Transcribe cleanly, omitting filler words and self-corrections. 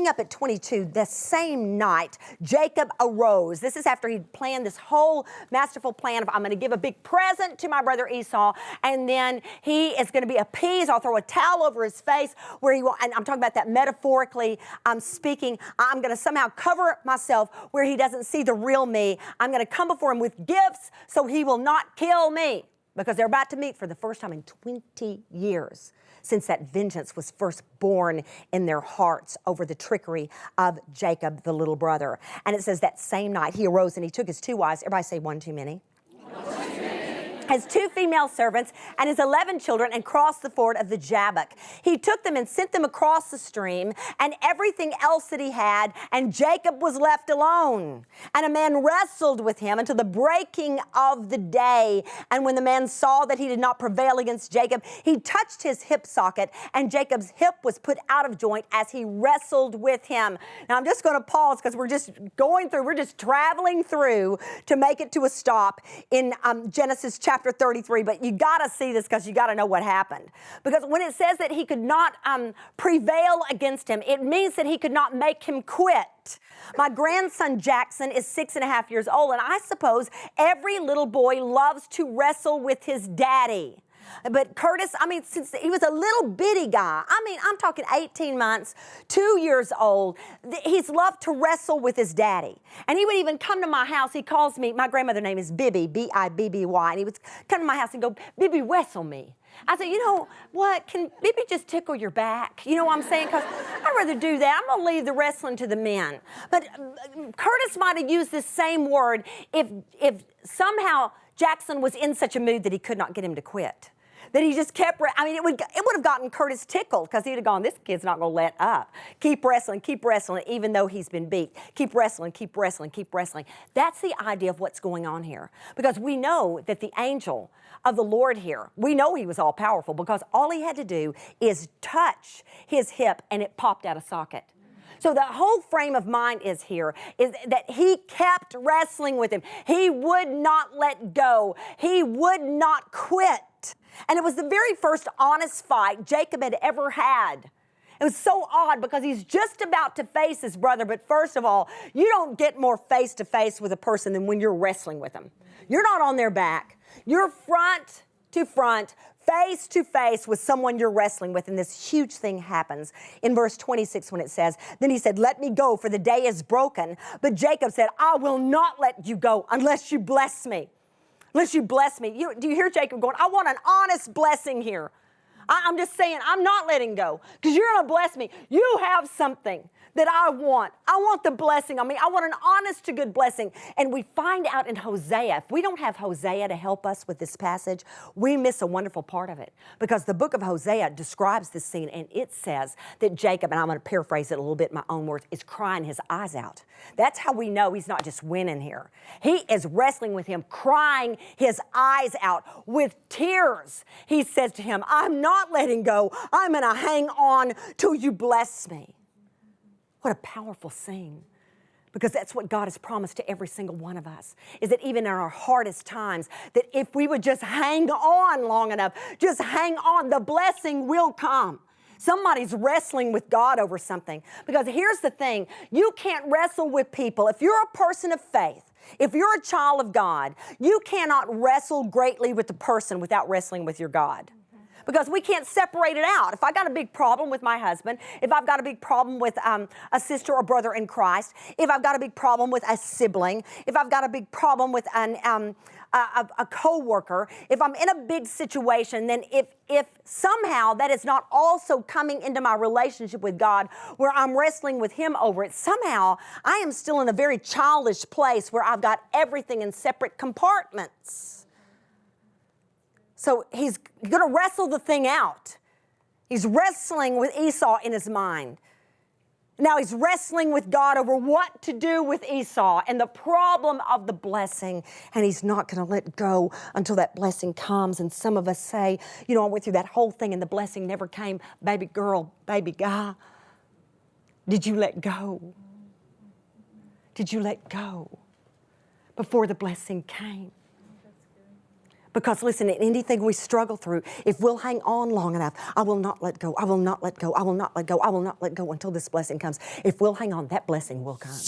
picking up at 22, the same night, Jacob arose. This is after he'd planned this whole masterful plan of, I'm going to give a big present to my brother Esau, and then he is going to be appeased. I'll throw a towel over his face where he will, and I'm talking about that metaphorically speaking. I'm going to somehow cover myself where he doesn't see the real me. I'm going to come before him with gifts so he will not kill me, because they're about to meet for the first time in 20 years since that vengeance was first born in their hearts over the trickery of Jacob, the little brother. And it says that same night he arose and he took his 2 wives. Everybody say one too many. His 2 female servants and his 11 children, and crossed the ford of the Jabbok. He took them and sent them across the stream and everything else that he had, and Jacob was left alone. And a man wrestled with him until the breaking of the day. And when the man saw that he did not prevail against Jacob, he touched his hip socket, and Jacob's hip was put out of joint as he wrestled with him. Now I'm just going to pause because we're just traveling through to make it to a stop in Genesis chapter 33, but you got to see this because you got to know what happened. Because when it says that he could not prevail against him, it means that he could not make him quit. My grandson Jackson is 6.5 years old, and I suppose every little boy loves to wrestle with his daddy. But Curtis, since he was a little bitty guy, I'm talking 18 months, 2 years old, he's loved to wrestle with his daddy. And he would even come to my house. He calls me, my grandmother's name is Bibby, B-I-B-B-Y, and he would come to my house and go, Bibby, wrestle me. I said, you know what, can Bibby just tickle your back? You know what I'm saying? Because I'd rather do that. I'm going to leave the wrestling to the men. But Curtis might have used this same word if somehow Jackson was in such a mood that he could not get him to quit. That he just kept, it would have gotten Curtis tickled, because he'd have gone, this kid's not going to let up. Keep wrestling, even though he's been beat. Keep wrestling, keep wrestling, keep wrestling. That's the idea of what's going on here. Because we know that the angel of the Lord here, we know he was all powerful, because all he had to do is touch his hip and it popped out of socket. So the whole frame of mind is that he kept wrestling with him. He would not let go. He would not quit. And it was the very first honest fight Jacob had ever had. It was so odd because he's just about to face his brother, but first of all, you don't get more face-to-face with a person than when you're wrestling with them. You're not on their back. You're front to front, face to face with someone you're wrestling with, and this huge thing happens in verse 26 when it says, then he said, let me go, for the day is broken. But Jacob said, I will not let you go unless you bless me. Unless you bless me. Do you hear Jacob going, I want an honest blessing here. I'm just saying, I'm not letting go because you're going to bless me. You have something that I want. I want the blessing on me. I want an honest to good blessing. And we find out in Hosea, if we don't have Hosea to help us with this passage, we miss a wonderful part of it. Because the book of Hosea describes this scene, and it says that Jacob, and I'm going to paraphrase it a little bit in my own words, is crying his eyes out. That's how we know he's not just winning here. He is wrestling with him, crying his eyes out with tears. He says to him, I'm not letting go. I'm going to hang on till you bless me. What a powerful scene. Because that's what God has promised to every single one of us, is that even in our hardest times, that if we would just hang on long enough, just hang on, the blessing will come. Somebody's wrestling with God over something. Because here's the thing, you can't wrestle with people. If you're a person of faith, if you're a child of God, you cannot wrestle greatly with the person without wrestling with your God. Because we can't separate it out. If I got a big problem with my husband, if I've got a big problem with a sister or brother in Christ, if I've got a big problem with a sibling, if I've got a big problem with a co-worker, if I'm in a big situation, then if somehow that is not also coming into my relationship with God where I'm wrestling with Him over it, somehow I am still in a very childish place where I've got everything in separate compartments. So he's going to wrestle the thing out. He's wrestling with Esau in his mind. Now he's wrestling with God over what to do with Esau and the problem of the blessing. And he's not going to let go until that blessing comes. And some of us say, you know, I went through that whole thing and the blessing never came. Baby girl, baby guy, did you let go? Did you let go before the blessing came? Because listen, in anything we struggle through, if we'll hang on long enough, I will not let go, I will not let go, I will not let go, I will not let go until this blessing comes. If we'll hang on, that blessing will come.